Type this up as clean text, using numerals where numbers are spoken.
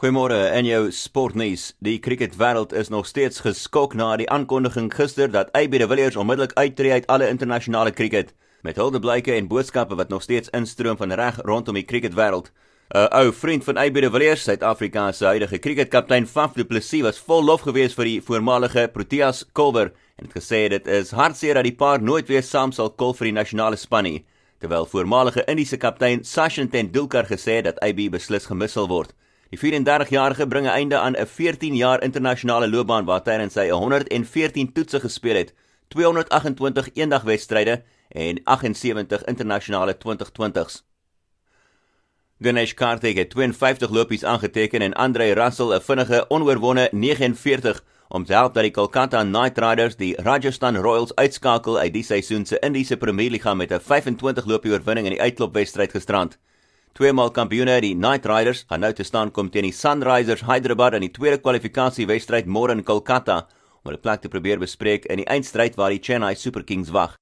Goeiemôre, in jou sportnuus. Die cricketwêreld is nog steeds geskok na die aankondiging gister dat AB de Villiers onmiddellik uittreë uit alle internasionale cricket, met huldeblyke en boodskappe wat nog steeds instroom van reg rondom die cricketwêreld. 'n Ou vriend van AB de Villiers, Suid-Afrika se huidige cricketkaptein Faf du Plessis, was vol lof gewees vir die voormalige Proteas kolwer en het gesê dit is hartseer dat die paar nooit weer saam sal kolf vir die nasionale span nie, terwyl voormalige Indiese kaptein Sachin Tendulkar gesê het dat AB beslis gemis sal word. Die 34-jarige bring 'n einde aan 'n 14 jaar internasionale loopbaan waar tydens hy 114 toetse gespeel het, 228 eendagwedstryde en 78 internasionale 2020s. Ganesh Karthik het 52 lopies aangeteken en Andre Russell 'n vinnige onoorwonde 49 om te help dat die Kolkata Knight Riders die Rajasthan Royals uitskakel uit die seisoen se Indiese Premierliga met 'n 25 lopie oorwinning in die uitklopwedstryd gisterand. Tweemaal kampioene, die Knight Riders, gaan nou te staan kom teen die Sunrisers Hyderabad in die tweede kwalifikasiewedstryd môre in Kolkata om hulle plek te probeer bespreek in die eindstryd waar die Chennai Super Kings wag.